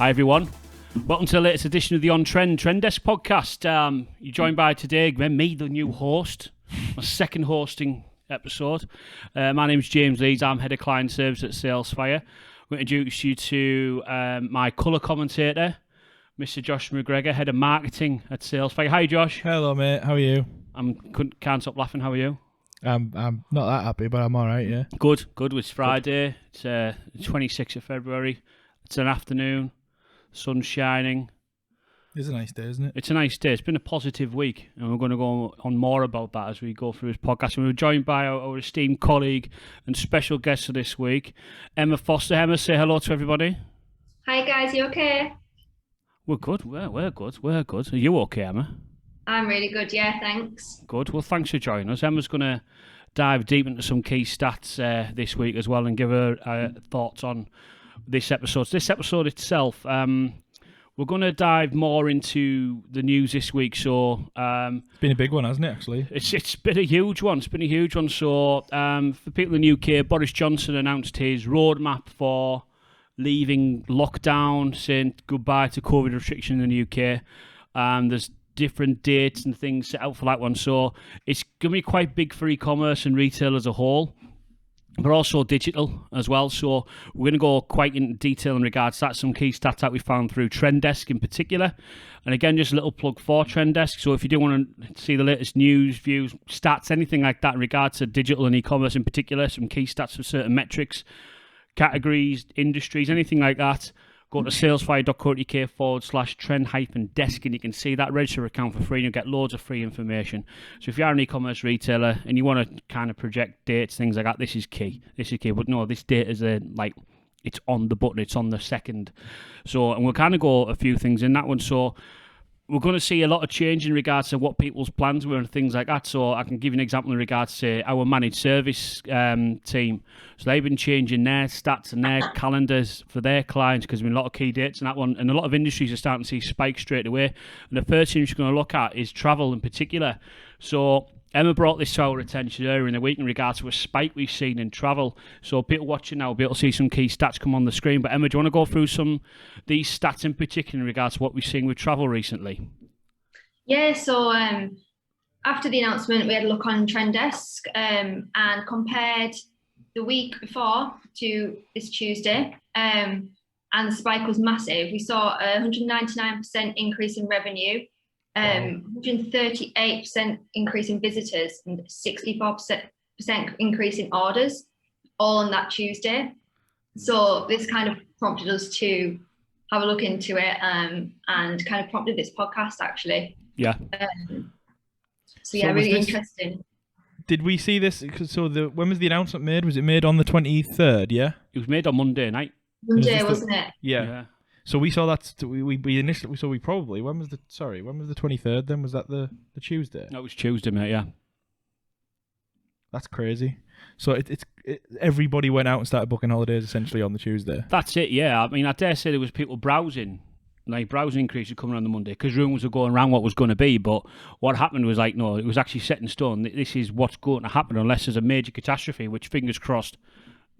Hi everyone, welcome to the latest edition of the On Trend TrendDesk podcast. You're joined by today, me, the new host, my second hosting episode. My name's James Lees, I'm Head of Client Service at Salesfire. I'm going to introduce you to my colour commentator, Mr. Josh McGregor, Head of Marketing at Salesfire. Hi Josh. Hello mate, how are you? Can't stop laughing, how are you? I'm not that happy, but I'm alright, yeah. Good. It's Friday, it's 26th of February, it's an afternoon, sun's shining. It's a nice day, isn't it? It's a nice day. It's been a positive week, and we're going to go on more about that as we go through this podcast. And we're joined by our esteemed colleague and special guest for this week, Emma Foster. Emma, say hello to everybody. Hi guys, you okay? We're good. We're good. Are you okay, Emma? I'm really good, yeah, thanks. Good. Well, thanks for joining us. Emma's going to dive deep into some key stats this week as well and give her thoughts on this episode. So this episode itself, we're going to dive more into the news this week. So it's been a big one, hasn't it, actually? It's been a huge one. So for people in the UK, Boris Johnson announced his roadmap for leaving lockdown, saying goodbye to COVID restriction in the UK. There's different dates and things set out for that one. So it's going to be quite big for e-commerce and retail as a whole, but also digital as well. So we're going to go quite into detail in regards to that, some key stats that we found through TrendDesk in particular. And again, just a little plug for TrendDesk. So if you do want to see the latest news, views, stats, anything like that in regards to digital and e-commerce in particular, some key stats for certain metrics, categories, industries, anything like that, go to salesfire.co.uk/trend-desk and you can see that. Register account for free and you'll get loads of free information. So if you are an e-commerce retailer and you want to kind of project dates, things like that, this is key. But no, this date is it's on the button, it's on the second. So, and we'll kind of go a few things in that one. So we're going to see a lot of change in regards to what people's plans were and things like that. So I can give you an example in regards to our managed service team. So they've been changing their stats and their calendars for their clients because there's been a lot of key dates in that one. And a lot of industries are starting to see spikes straight away. And the first thing she's going to look at is travel in particular. So Emma brought this to our attention earlier in the week in regards to a spike we've seen in travel. So people watching now will be able to see some key stats come on the screen. But Emma, do you want to go through these stats in particular in regards to what we've seen with travel recently? Yeah, so after the announcement, we had a look on TrendDesk and compared the week before to this Tuesday, and the spike was massive. We saw a 199% increase in revenue, 138% increase in visitors, and 64% increase in orders, all on that Tuesday. So this kind of prompted us to have a look into it and kind of prompted this podcast, actually. Yeah. So really interesting. Did we see this? So when was the announcement made? Was it made on the 23rd? Yeah. It was made on Monday night. Monday, wasn't it? Yeah. So we saw that. We initially. So we probably. When was the 23rd? Then was that the Tuesday? No, it was Tuesday, mate. Yeah. That's crazy. So everybody went out and started booking holidays essentially on the Tuesday. That's it. Yeah. I mean, I dare say there was people browsing. Browsing increases coming on the Monday because rumours were going around what was going to be, but what happened was no, it was actually set in stone. This is what's going to happen unless there's a major catastrophe, which fingers crossed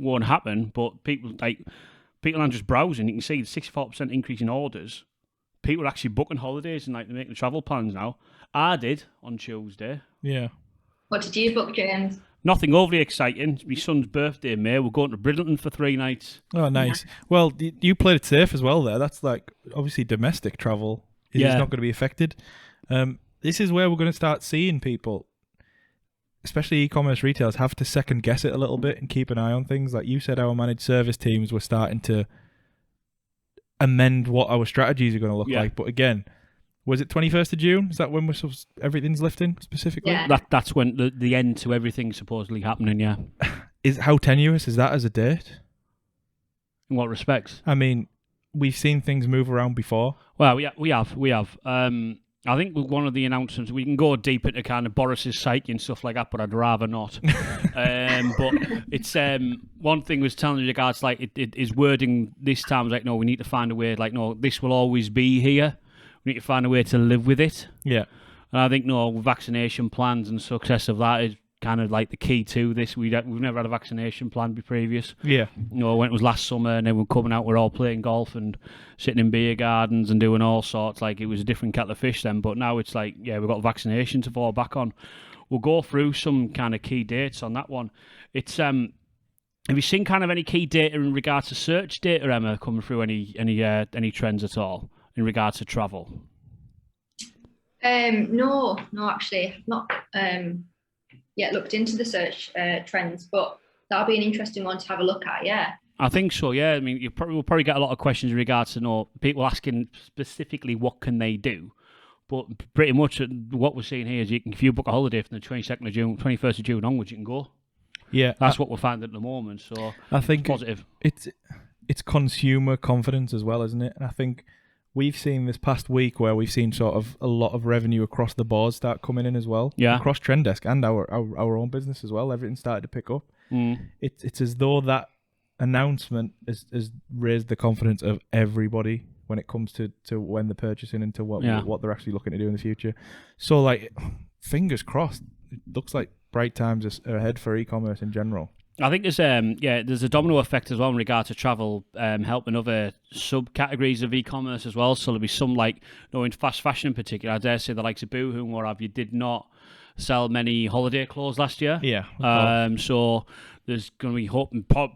won't happen. But people aren't just browsing. You can see the 64% increase in orders. People are actually booking holidays and they're making travel plans now. I did on Tuesday. Yeah. What did you book, James? Nothing overly exciting. It's my son's birthday in May. We're going to Bridleton for 3 nights. Oh, nice. Well, you played it safe as well there. That's obviously domestic travel is not going to be affected. This is where we're going to start seeing people, especially e-commerce retailers, have to second guess it a little bit and keep an eye on things. Like you said, our managed service teams were starting to amend what our strategies are going to look like. But again, was it 21st of June? Is that when everything's lifting specifically? Yeah. That's when the end to everything's supposedly happening, yeah. How tenuous is that as a date? In what respects? I mean, we've seen things move around before. Well, we have. I think with one of the announcements, we can go deep into kind of Boris's psyche and stuff like that, but I'd rather not. But it's one thing was telling regards his wording this time was no, we need to find a way. No, this will always be here. We need to find a way to live with it. Yeah. And I think vaccination plans and success of that is kind of like the key to this. We've never had a vaccination plan previous. Yeah. When it was last summer and then we're coming out, we're all playing golf and sitting in beer gardens and doing all sorts. Like, it was a different kettle of fish then. But now it's like, we've got vaccination to fall back on. We'll go through some kind of key dates on that one. It's have you seen kind of any key data in regards to search data, Emma, coming through any trends at all in regards to travel? No, actually, I've not yet looked into the search trends, but that'll be an interesting one to have a look at. Yeah, I think so. Yeah, I mean, we'll probably get a lot of questions in regards to people asking specifically what can they do. But pretty much what we're seeing here is if you book a holiday from the 22nd of June, 21st of June onwards, you can go. Yeah, that's what we're finding at the moment. So I think positive. It's consumer confidence as well, isn't it? And I think we've seen this past week where we've seen sort of a lot of revenue across the board start coming in as well. Yeah, across TrendDesk and our own business as well. Everything started to pick up. It's as though that announcement has raised the confidence of everybody when it comes to when they're purchasing and to what they're actually looking to do in the future. So, like, fingers crossed. It looks like bright times are ahead for e-commerce in general. I think there's a domino effect as well in regard to travel, helping other subcategories of e-commerce as well. So there'll be some, like, in fast fashion in particular, I dare say the likes of Boohoo and what have you did not sell many holiday clothes last year. Yeah. So there's going to be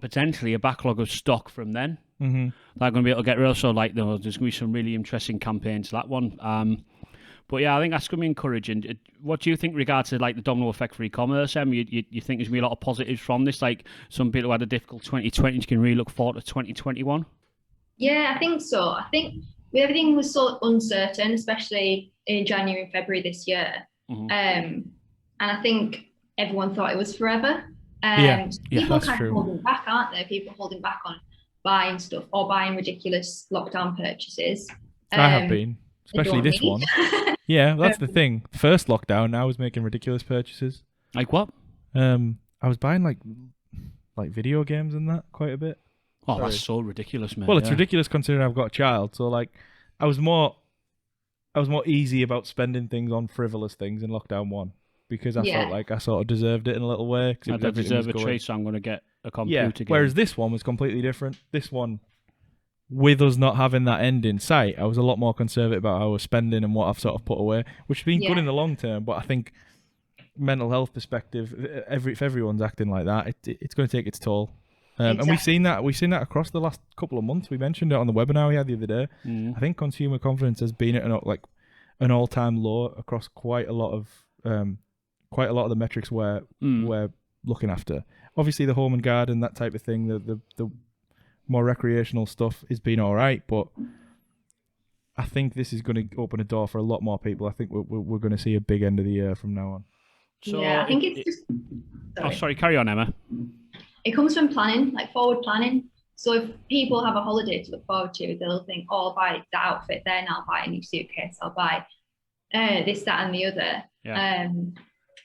potentially a backlog of stock from then. Mm-hmm. They're going to be able to get rid of. So, like, there's going to be some really interesting campaigns to that one. But yeah, I think that's going to be encouraging. What do you think regards to, like, the domino effect for e-commerce? You think there's going to be a lot of positives from this? Like, some people who had a difficult 2020 can really look forward to 2021? Yeah, I think so. I think everything was so uncertain, especially in January and February this year. Mm-hmm. And I think everyone thought it was forever. that's People kind true. of holding back, aren't they? People holding back on buying stuff or buying ridiculous lockdown purchases. I have been, especially this one. Yeah, that's the thing. First lockdown, I was making ridiculous purchases. Like what? I was buying like video games and that quite a bit. Oh, that's so ridiculous, man. Well, it's ridiculous considering I've got a child. So, like, I was more easy about spending things on frivolous things in lockdown one because I felt like I sort of deserved it in a little way. I deserve a treat, so I'm going to get a computer game. Whereas this one was completely different. This one, with us not having that end in sight, I was a lot more conservative about how I was spending and what I've sort of put away, which has been good in the long term. But I think mental health perspective, if everyone's acting like that, it's going to take its toll. Exactly. And we've seen that across the last couple of months. We mentioned it on the webinar we had the other day. I think consumer confidence has been at an all-time low across quite a lot of the metrics we're looking after. Obviously, the home and garden, that type of thing, the more recreational stuff has been all right, but I think this is going to open a door for a lot more people. I think we're going to see a big end of the year from now on. So I think it's just... Sorry, carry on, Emma. It comes from planning, like forward planning. So if people have a holiday to look forward to, they'll think, oh, I'll buy that outfit then, I'll buy a new suitcase, I'll buy this, that, and the other. Yeah. And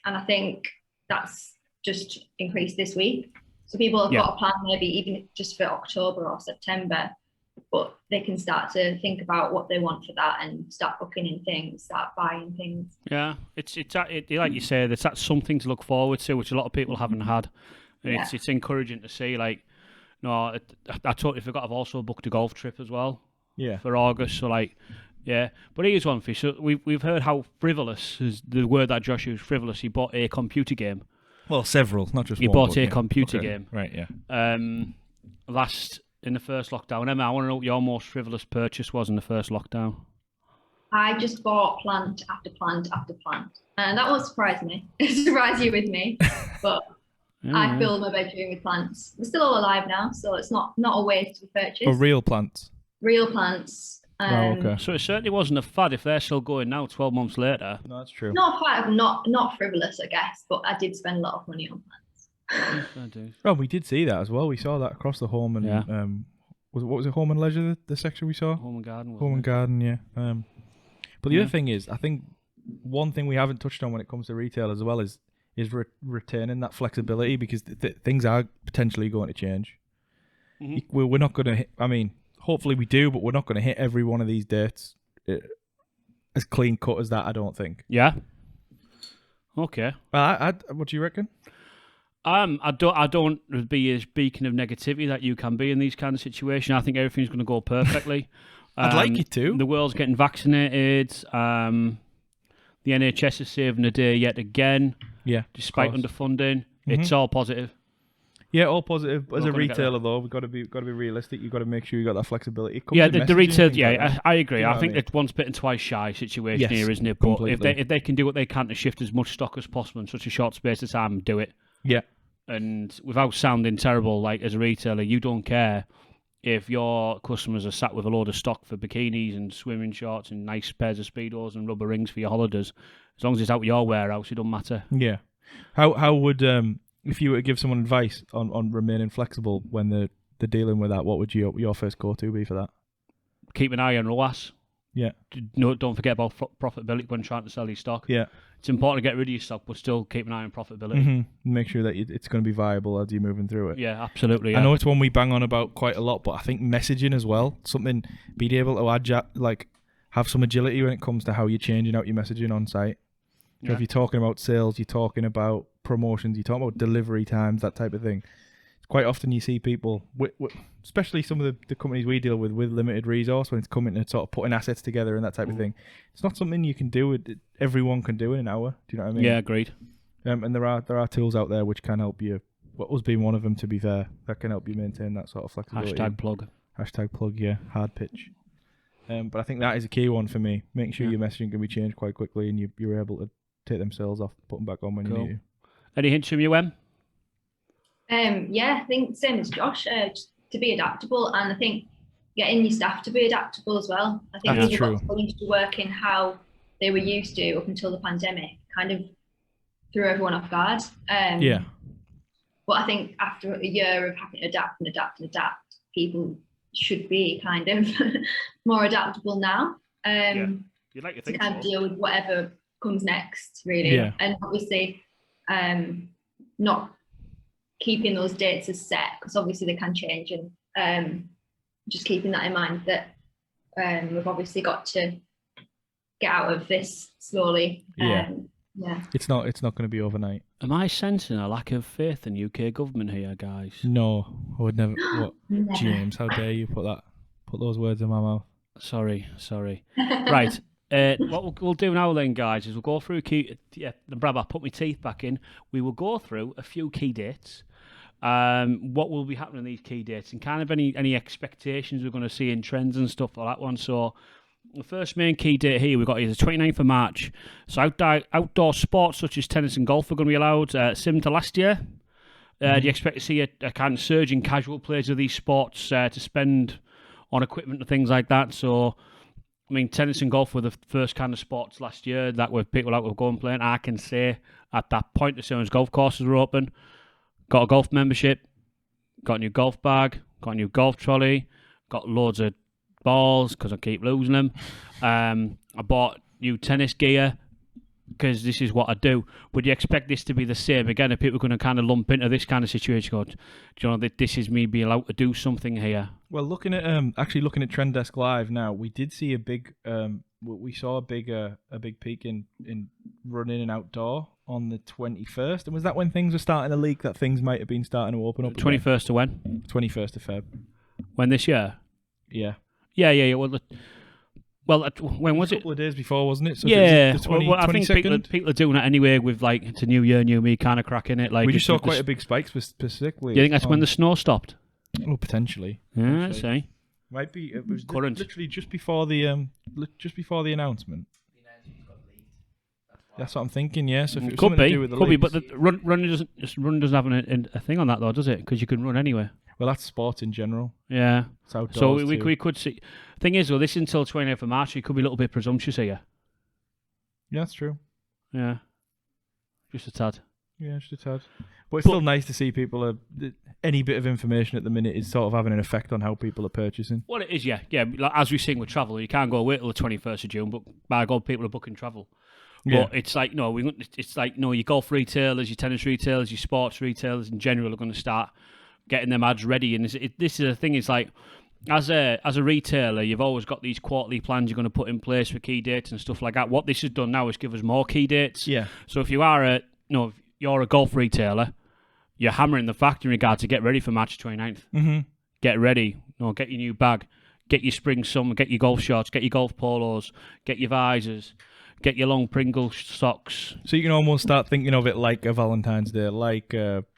I think that's just increased this week. So people have got a plan maybe even just for October or September, but they can start to think about what they want for that and start booking in things, start buying things. Yeah, it's like you say, that's something to look forward to, which a lot of people haven't had. It's encouraging to see. Like, I totally forgot. I've also booked a golf trip as well. Yeah. For August. So but here's one for you. So we've heard how frivolous is the word that Josh used. Frivolous. He bought a computer game. Well, several, not just one. He bought a computer game. Right. Yeah. In the first lockdown. Emma, I want to know what your most frivolous purchase was in the first lockdown. I just bought plant after plant after plant, and that won't surprise me. It surprised you with me, but. I filled my bedroom with plants. They're still all alive now, so it's not a waste of purchase. Oh, real plants? Real plants. Okay. So it certainly wasn't a fad if they're still going now 12 months later. No, that's true. Not fad, not frivolous, I guess, but I did spend a lot of money on plants. I do. Oh, we did see that as well. We saw that across the home and what was it, home and leisure, the section we saw? Home and garden. Home and garden, yeah. But the other thing is, I think one thing we haven't touched on when it comes to retail as well is retaining that flexibility because things are potentially going to change. Mm-hmm. We're not going to hit, hopefully we do, but we're not going to hit every one of these dates as clean cut as that, I don't think. Yeah. Okay. What do you reckon? I don't be as beacon of negativity that you can be in these kind of situations. I think everything's going to go perfectly. I'd like you to. The world's getting vaccinated. The NHS is saving the day yet again. Yeah, despite underfunding, it's all positive. Yeah, all positive. As a retailer, though, we've got to be realistic. You've got to make sure you got that flexibility. The retail. Yeah, like I agree. You know I think what I mean? it's once bitten, twice shy situation here, isn't it? But Completely. if they can do what they can to shift as much stock as possible in such a short space of time, do it. Yeah. And without sounding terrible, like as a retailer, you don't care if your customers are sat with a load of stock for bikinis and swimming shorts and nice pairs of Speedos and rubber rings for your holidays. As long as it's out of your warehouse, it don't matter. Yeah. How would if you were to give someone advice on remaining flexible when they're dealing with that, what would your first go-to be for that? Keep an eye on ROAS. Yeah. No, don't forget about profitability when trying to sell your stock. Yeah. It's important to get rid of your stock, but still keep an eye on profitability. Mm-hmm. Make sure that it's going to be viable as you're moving through it. Yeah, absolutely. Yeah. I know it's one we bang on about quite a lot, but I think messaging as well, something being able to have some agility when it comes to how you're changing out your messaging on site. So if you're talking about sales, you're talking about promotions, you're talking about delivery times, that type of thing. Quite often you see people, especially some of the companies we deal with limited resource, when it's coming to sort of putting assets together and that type of thing. It's not something you can do. Everyone can do in an hour. Do you know what I mean? Yeah, agreed. And there are tools out there which can help you. What was being one of them, to be fair, that can help you maintain that sort of flexibility. Hashtag plug. Yeah, hard pitch. But I think that is a key one for me. Making sure your messaging can be changed quite quickly and you're able to take them cells off, put them back on when you need to. Any hints from you, Em? I think same as Josh, just to be adaptable, and I think getting your staff to be adaptable as well. I think people got so used to working how they were used to up until the pandemic, kind of threw everyone off guard. But I think after a year of having to adapt, people should be kind of more adaptable now. You'd like to think to kind of deal with whatever comes next, really. Yeah. And obviously, not keeping those dates as set, because obviously they can change, and just keeping that in mind that we've obviously got to get out of this slowly. It's not going to be overnight. Am I sensing a lack of faith in UK government here, guys? No, I would never. What, Never. James? How dare you put those words in my mouth? Sorry. Right. What we'll do now then, guys, is we'll go through Brad, I put my teeth back in. We will go through a few key dates. What will be happening in these key dates, and kind of any expectations we're going to see in trends and stuff like that one. So the first main key date here we've got is the 29th of March. So outdoor sports such as tennis and golf are going to be allowed, similar to last year. Do you expect to see a kind of surge in casual players of these sports to spend on equipment and things like that? So, I mean, tennis and golf were the first kind of sports last year that were people out were going playing. I can say at that point, as soon as golf courses were open, got a golf membership, got a new golf bag, got a new golf trolley, got loads of balls because I keep losing them. I bought new tennis gear because this is what I do. Would you expect this to be the same again? Are people going to kind of lump into this kind of situation? Go, do you know that this is me being allowed to do something here? Well, looking at TrendDesk Live now, we did see a big peak in running and outdoor on the 21st. And was that when things were starting to leak, that things might have been starting to open up? 21st to when? 21st of Feb. When this year? Yeah. Yeah. Well, when was it? A couple of days before, wasn't it? So yeah. it was I think people are doing it anyway with like, it's a new year, new me kind of cracking it. Like we just saw quite a big spike specifically. Do you think that's when the snow stopped? Oh, potentially. Yeah, I see. Might be. It was Current. literally just before the announcement. That's what I'm thinking. Yeah. So if it was could something be, to do with the could be, leaks, but the run doesn't have a thing on that though, does it? Because you can run anywhere. well, that's sport in general. Yeah. It's outdoors So we could see. Thing is, though, this is until 29th of March. It could be a little bit presumptuous here. Yeah, that's true. Yeah. Just a tad. Yeah, just a tad. But it's still nice to see people. Any bit of information at the minute is sort of having an effect on how people are purchasing. Well, it is, yeah. Like, as we sing with travel, you can't go wait till the 21st of June, but by God, people are booking travel. Yeah. But it's like, your golf retailers, your tennis retailers, your sports retailers in general are going to start getting them ads ready. And this is the thing, it's like, as a retailer, you've always got these quarterly plans you're going to put in place for key dates and stuff like that. What this has done now is give us more key dates. Yeah. So if you are if you're a golf retailer, you're hammering the fact in regard to get ready for March 29th. Mm-hmm. Get ready. Get your new bag. Get your spring summer. Get your golf shorts. Get your golf polos. Get your visors. Get your long Pringle socks. So you can almost start thinking of it like a Valentine's Day, like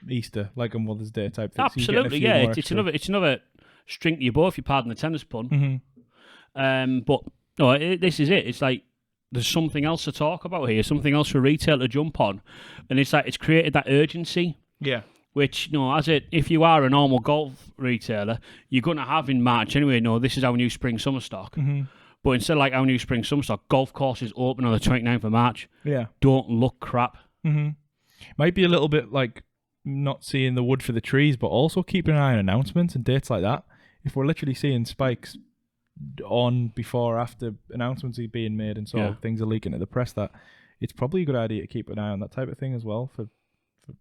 Easter, like a Mother's Day type thing. Absolutely, so yeah. It's another string to your bow, if you pardon the tennis pun. Mm-hmm. But no, this is it. It's like there's something else to talk about here, something else for retail to jump on, and it's like it's created that urgency. Yeah. Which, if you are a normal golf retailer, you're going to have in March anyway. This is our new spring-summer stock. Mm-hmm. But instead of like our new spring-summer stock, golf courses open on the 29th of March. Yeah. Don't look crap. Mm-hmm. Might be a little bit like not seeing the wood for the trees, but also keeping an eye on announcements and dates like that. If we're literally seeing spikes on before or after announcements are being made and things are leaking to the press, that it's probably a good idea to keep an eye on that type of thing as well, for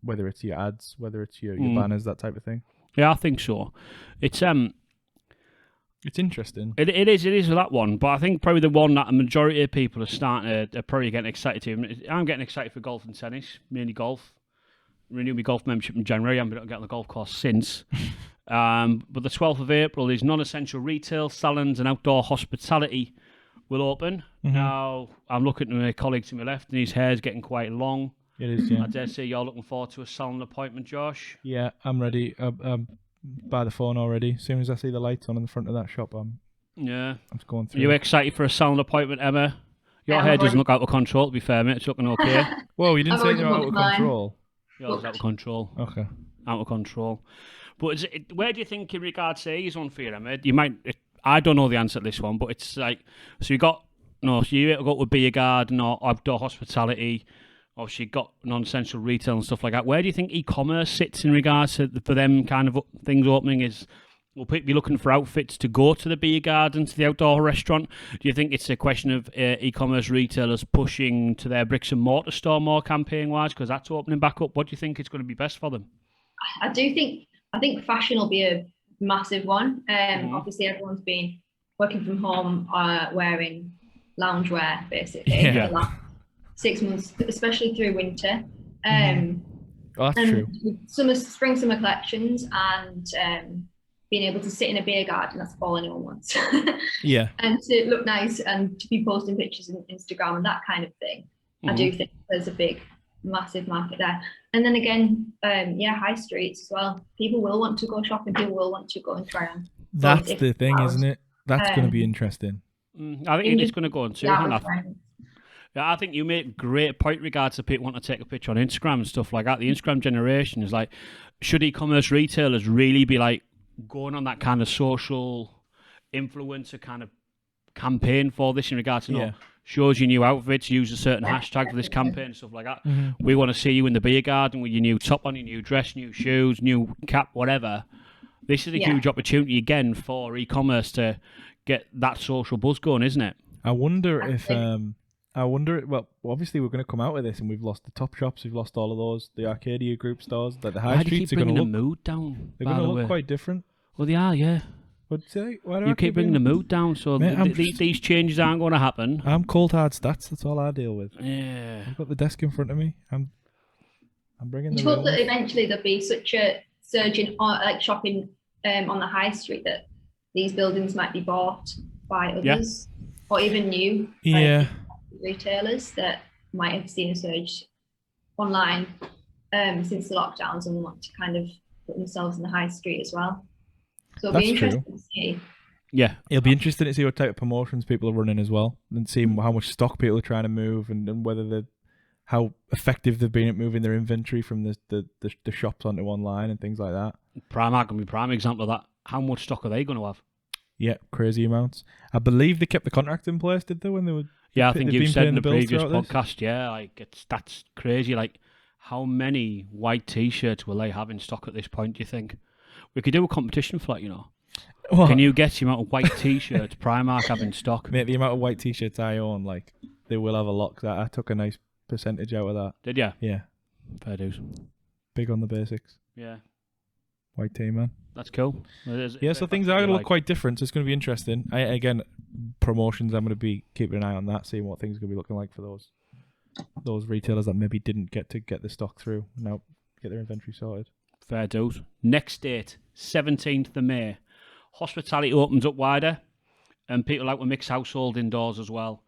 whether it's your ads, whether it's your banners, that type of thing. Yeah, I think so. It's interesting. It is that one, but I think probably the one that a majority of people are probably getting excited to. I'm getting excited for golf and tennis, mainly golf. Renewed my golf membership in January. I haven't been able to get on the golf course since. But the 12th of April is non-essential retail, salons and outdoor hospitality will open. Mm-hmm. Now, I'm looking at my colleague to my left and his hair's getting quite long. It is, yeah. I dare say you're looking forward to a salon appointment, Josh. Yeah, I'm ready. I'm by the phone already. As soon as I see the lights on in the front of that shop, I'm just going through. Are you excited for a salon appointment, Emma? Your hair doesn't look out of control, to be fair, mate. It's looking okay. Whoa, you didn't say you're out of control. Yours out of control. Okay. Out of control. But where do you think in regards to is one for you, Emma? I don't know the answer to this one, but it's like, so you got, so you go with beer garden or outdoor hospitality. Obviously, you've got non-essential retail and stuff like that. Where do you think e-commerce sits in regards to for them kind of things opening? Will people be looking for outfits to go to the beer garden, to the outdoor restaurant? Do you think it's a question of e-commerce retailers pushing to their bricks and mortar store more campaign-wise because that's opening back up? What do you think is going to be best for them? I think fashion will be a massive one. Obviously, everyone's been working from home, wearing loungewear, basically. Yeah. For the last 6 months, especially through winter. That's true. Spring summer collections and being able to sit in a beer garden, that's all anyone wants. Yeah. And to look nice and to be posting pictures on Instagram and that kind of thing. I do think there's a big, massive market there. And then again, high streets as well. People will want to go shopping. People will want to go and try on. That's the thing, isn't it? That's going to be interesting. I think it's going to go on too. Yeah, I think you make a great point regards to people wanting to take a picture on Instagram and stuff like that. The Instagram generation is like, should e-commerce retailers really be like going on that kind of social influencer kind of campaign for this in regards to shows you new outfits, use a certain hashtag for this campaign and stuff like that. We want to see you in the beer garden with your new top on, your new dress, new shoes, new cap, whatever. This is a huge opportunity again for e-commerce to get that social buzz going, isn't it? I wonder if well, obviously we're going to come out with this and we've lost the top shops, we've lost all of those, the Arcadia group stores, like the high streets are going to look... the mood down? They're going to look quite different. Well, they are, yeah. What'd you say? Why do you keep bringing the mood down, so these changes aren't going to happen. I'm cold hard stats, that's all I deal with. Yeah. I've got the desk in front of me. I'm bringing the... I hope that eventually there'll be such a surge in shopping on the high street that these buildings might be bought by others or even new retailers that might have seen a surge online since the lockdowns and want to kind of put themselves in the high street as well. So it'll be interesting to see. Yeah, it'll be interesting to see what type of promotions people are running as well, and seeing how much stock people are trying to move, and whether how effective they've been at moving their inventory from the shops onto online and things like that. Primark can be a prime example of that. How much stock are they going to have? Yeah, crazy amounts. I believe they kept the contract in place, did they, when they were... Yeah, I think you said in the previous podcast, that's crazy. Like, how many white T-shirts will they have in stock at this point, do you think? We could do a competition for that, What? Can you guess the amount of white T-shirts Primark have in stock? Mate, the amount of white T-shirts I own, like, they will have a lot. I took a nice percentage out of that. Did you? Yeah. Fair dues. Big on the basics. Yeah. White tee, man. That's cool. So things are going to look quite different. So it's going to be interesting. Again, promotions, I'm going to be keeping an eye on that, seeing what things are going to be looking like for those retailers that maybe didn't get to get the stock through. Now get their inventory sorted. Fair dues. Next date, 17th of May. Hospitality opens up wider, and people like to mix household indoors as well.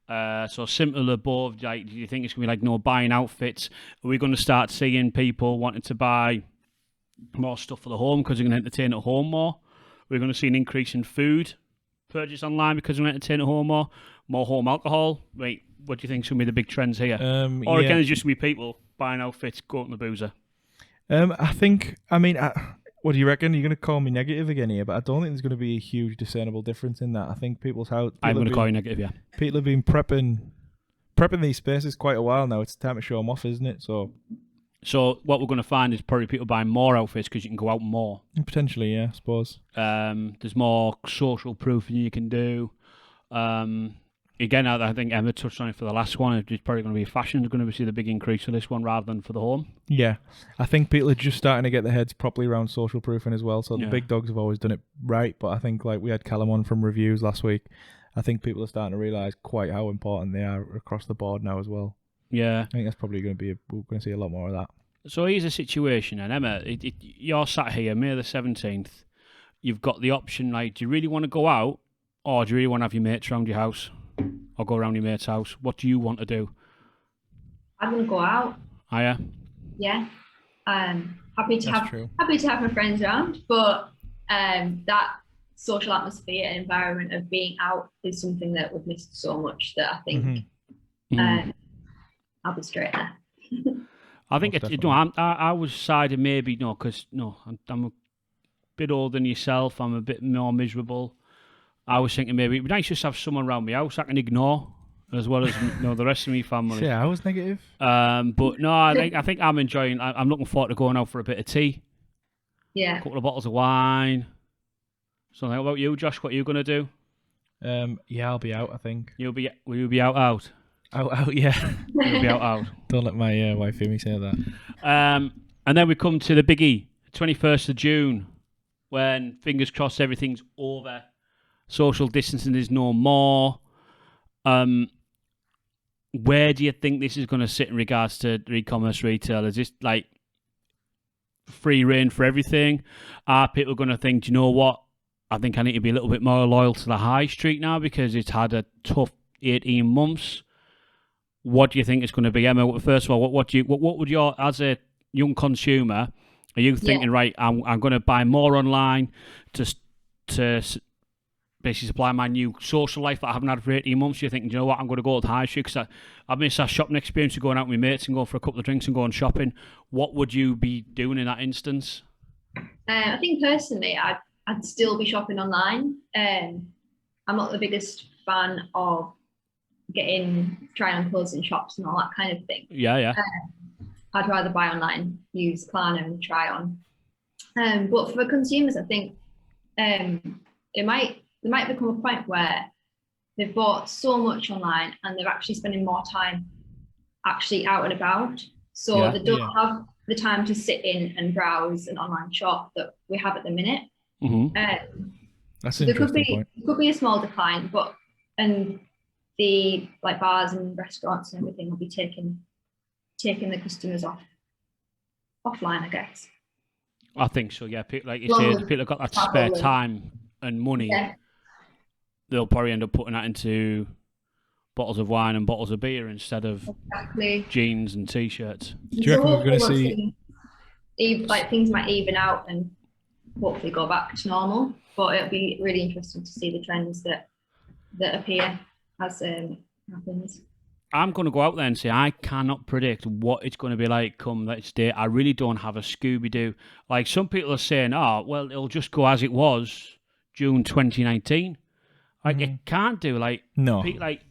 So similar above, like, do you think it's going to be like buying outfits? Are we going to start seeing people wanting to buy more stuff for the home because they're going to entertain at home more? We're going to see an increase in food purchase online because we're going to entertain at home more home alcohol. Wait, what do you think is going to be the big trends here? Or again, it's just going to be people buying outfits, going to the boozer? What do you reckon? You're going to call me negative again here, but I don't think there's going to be a huge discernible difference in that. I think I'm going to call you negative, yeah. People have been prepping these spaces quite a while now. It's time to show them off, isn't it? So what we're going to find is probably people buying more outfits because you can go out more. Potentially, yeah, I suppose. There's more social proofing you can do. Again, I think Emma touched on it for the last one. It's probably going to be fashion. They're going to see the big increase for this one rather than for the home. Yeah, I think people are just starting to get their heads properly around social proofing as well. So the big dogs have always done it right, but I think like we had Callum on from reviews last week. I think people are starting to realise quite how important they are across the board now as well. Yeah, I think that's probably going to be. We're going to see a lot more of that. So here's a situation, and Emma, you're sat here, May the 17th. You've got the option, like, do you really want to go out, or do you really want to have your mates around your house, or go around your mate's house? What do you want to do? I'm going to go out. Are you? Yeah. Happy to have my friends around, but that social atmosphere and environment of being out is something that we've missed so much that I think I'll be straight there. I think I was siding maybe because I'm a bit older than yourself. I'm a bit more miserable. I was thinking maybe it'd be nice just to have someone around my house I can ignore, as well as the rest of my family. Yeah, I was negative. But no, I think I'm enjoying. I'm looking forward to going out for a bit of tea. Yeah. A couple of bottles of wine. So, how about you, Josh? What are you gonna do? Yeah, I'll be out. I think. Will you be out? Out, yeah. You'll be out. Don't let my wife hear me say that. And then we come to the biggie, 21st of June, when fingers crossed everything's over. Social distancing is no more. Where do you think this is going to sit in regards to e-commerce retailers? Is this like free reign for everything? Are people going to think, do you know what? I think I need to be a little bit more loyal to the high street now because it's had a tough 18 months. What do you think it's going to be, Emma? First of all, what would your, as a young consumer, are you thinking, right, I'm going to buy more online to basically supply my new social life that I haven't had for 18 months? You're thinking, you know what, I'm going to go to the high street because I miss that shopping experience of going out with my mates and going for a couple of drinks and going shopping. What would you be doing in that instance? I think personally, I'd still be shopping online. I'm not the biggest fan of trying on clothes in shops and all that kind of thing. Yeah. I'd rather buy online, use Klarna and try on. But for consumers, I think there might become a point where they've bought so much online and they're actually spending more time actually out and about. So they don't have the time to sit in and browse an online shop that we have at the minute. Mm-hmm. That's an interesting point. It could be a small decline, and the like bars and restaurants and everything will be taking the customers offline, I guess. I think so. Yeah, people, like you say, people have got that spare time and money. Yeah. They'll probably end up putting that into bottles of wine and bottles of beer instead of jeans and t-shirts. Do you reckon we're going to see things might even out and hopefully go back to normal? But it'll be really interesting to see the trends that appear as happens. I'm going to go out there and say I cannot predict what it's going to be like come that day. I really don't have a Scooby-Doo. Like some people are saying, well, it'll just go as it was June 2019. Like it can't do. Like no. Like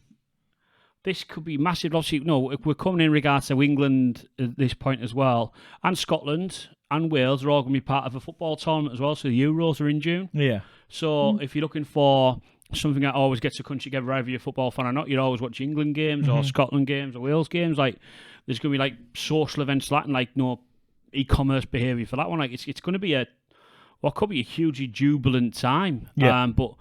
this could be massive. Obviously, no, we're coming in regards to England at this point as well, and Scotland and Wales are all going to be part of a football tournament as well. So the Euros are in June. Yeah. So if you're looking for something that always gets a country together, either you're a football fan or not, you're always watching England games or Scotland games or Wales games. Like there's going to be like social events like that, and like no e-commerce behaviour for that one. Like it's going to be what could be a hugely jubilant time. Yeah. But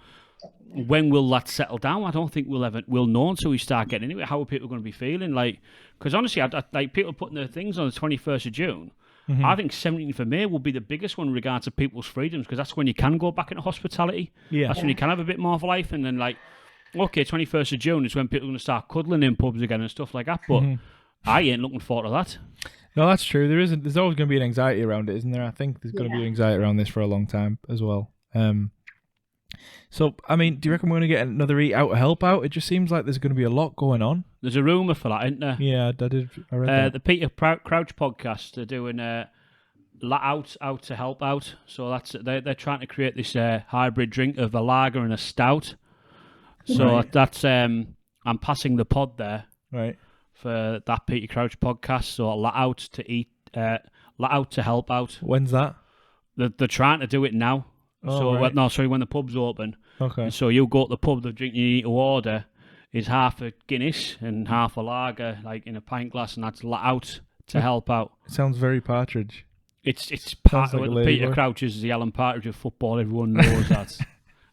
when will that settle down? I don't think we'll know until we start getting into it. How are people going to be feeling? Like, because honestly, like people putting their things on the 21st of June. Mm-hmm. I think 17th of May will be the biggest one in regards to people's freedoms, because that's when you can go back into hospitality. Yeah. That's when you can have a bit more of life. And then, like, okay, 21st of June is when people are going to start cuddling in pubs again and stuff like that. But I ain't looking forward to that. No, that's true. There's always going to be an anxiety around it, isn't there? I think there's going to be anxiety around this for a long time as well. So, I mean, do you reckon we're going to get another Eat Out or Help Out? It just seems like there's going to be a lot going on. There's a rumour for that, isn't there? Yeah, I read that. The Peter Crouch podcast are doing Laout out to help out. So they're trying to create this hybrid drink of a lager and a stout. So that's I'm passing the pod there. Right. For that Peter Crouch podcast. So Laout to help out. When's that? They're trying to do it now. Oh, right. When the pub's open. Okay. And so you go to the pub, the drink you need to order is half a Guinness and half a lager, like in a pint glass, and that's Laout to help out. It sounds very Partridge. It's part like of Peter Crouch is the Alan Partridge of football. Everyone knows that.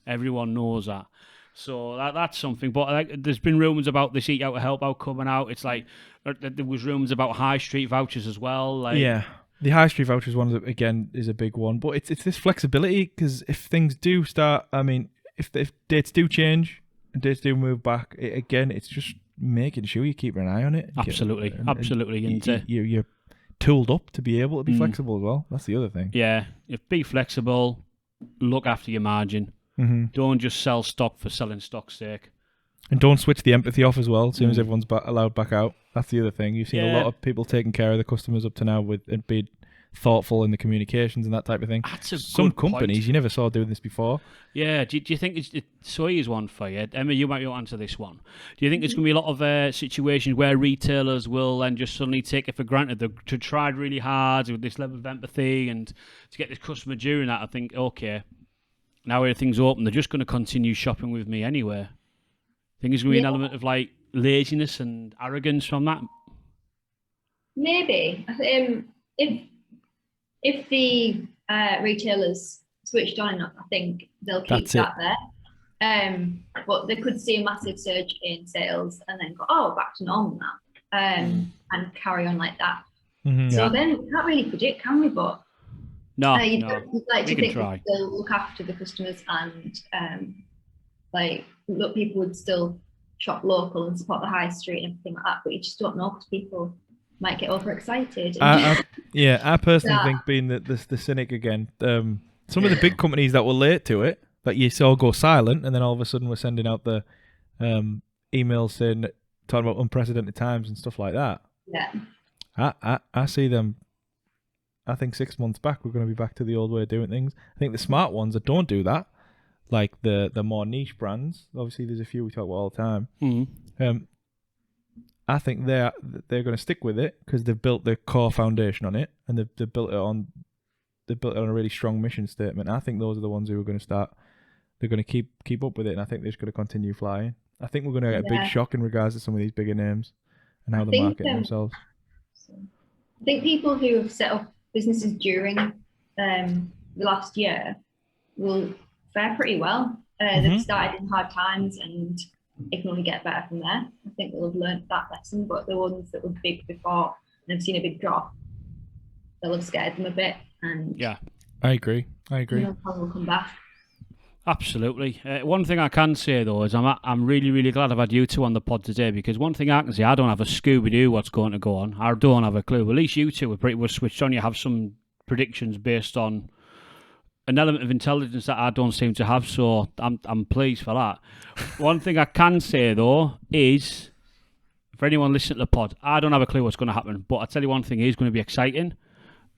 Everyone knows that. So that's something. But there's been rumours about this Eat Out to Help Out coming out. It's like there was rumours about high street vouchers as well. Like, yeah. The high street vouchers one, again, is a big one. But it's this flexibility, because if things do start, I mean, if dates do change and dates do move back, it's just making sure you keep an eye on it. Absolutely. And you're tooled up to be able to be flexible as well. That's the other thing. Yeah. Be flexible. Look after your margin. Mm-hmm. Don't just sell stock for selling stock's sake. And don't switch the empathy off as well as soon as everyone's allowed back out. That's the other thing. You've seen a lot of people taking care of the customers up to now and being thoughtful in the communications and that type of thing. That's a Some good companies point. you never saw doing this before. Yeah. Do you think so here's one for you. Emma, you might be able to answer this one. Do you think there's going to be a lot of situations where retailers will then just suddenly take it for granted to try really hard with this level of empathy and to get this customer during that? I think, okay, now everything's open, they're just going to continue shopping with me anyway. I think there's going to be an element of like laziness and arrogance from that. Maybe. If the retailers switched on, I think they'll keep that there. But they could see a massive surge in sales and then go, back to normal now, and carry on like that. Mm-hmm. So then we can't really predict, can we? But you'd like to think they'll look after the customers and people would still shop local and support the high street and everything like that, but you just don't know because people might get overexcited. I personally think, being the cynic again, some of the big companies that were late to it, that you saw go silent, and then all of a sudden we're sending out the emails talking about unprecedented times and stuff like that. Yeah. I see them. I think 6 months back we're going to be back to the old way of doing things. I think the smart ones that don't do that, like the more niche brands, obviously there's a few we talk about all the time. Mm-hmm. I think they're going to stick with it because they've built the core foundation on it, and they've built it on a really strong mission statement. I think those are the ones who are going to start. They're going to keep up with it, and I think they're just going to continue flying. I think we're going to get a big shock in regards to some of these bigger names and how they're marketing themselves. I think people who have set up businesses during the last year will fare pretty well. They've started in hard times and it can only get better from there. I think they'll have learned that lesson, but the ones that were big before and have seen a big drop, they'll have scared them a bit. And yeah, I agree. They'll come back. Absolutely. One thing I can say though is I'm really, really glad I've had you two on the pod today, because one thing I can say, I don't have a Scooby-Doo what's going to go on. I don't have a clue. At least you two are pretty well switched on. You have some predictions based on an element of intelligence that I don't seem to have, so I'm pleased for that. One thing I can say though is, for anyone listening to the pod, I don't have a clue what's going to happen, but I tell you one thing is going to be exciting.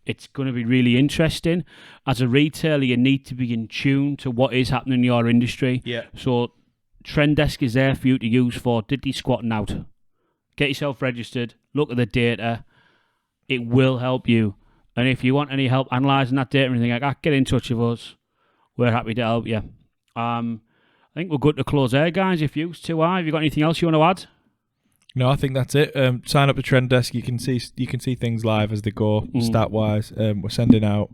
It's going to be really interesting. As a retailer, you need to be in tune to what is happening in your industry. Yeah. So TrendDesk is there for you to use for diddly squatting out. Get yourself registered. Look at the data. It will help you. And if you want any help analysing that data or anything like that, get in touch with us. We're happy to help you. I think we're good to close there, guys. If you two are, have you got anything else you want to add? No, I think that's it. Sign up to TrendDesk. You can see things live as they go, stat wise. We're sending out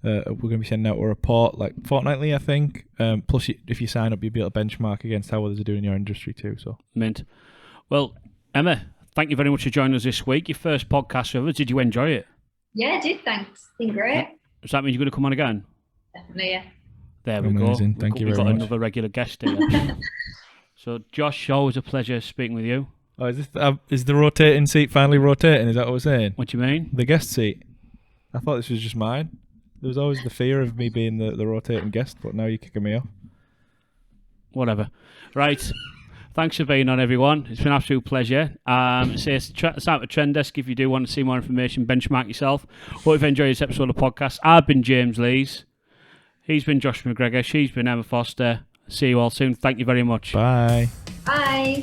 We're going to be sending out a report like fortnightly, I think. Plus, if you sign up, you'll be able to benchmark against how others are doing in your industry too. So, mint. Well, Emma, thank you very much for joining us this week. Your first podcast with us. Did you enjoy it? Yeah, I did. Thanks. Been great. Does that mean you're going to come on again? Definitely, yeah. There we amazing. go. Thank you very We've got much. another regular guest here. So, Josh, always a pleasure speaking with you. Oh, is the rotating seat finally rotating? Is that what we're saying? What do you mean? The guest seat. I thought this was just mine. There was always the fear of me being the rotating guest, but now you're kicking me off. Whatever. Right. Thanks for being on, everyone. It's been an absolute pleasure. Start with TrendDesk if you do want to see more information. Benchmark yourself. Hope you've enjoyed this episode of the podcast. I've been James Lees. He's been Josh McGregor. She's been Emma Foster. See you all soon. Thank you very much. Bye. Bye.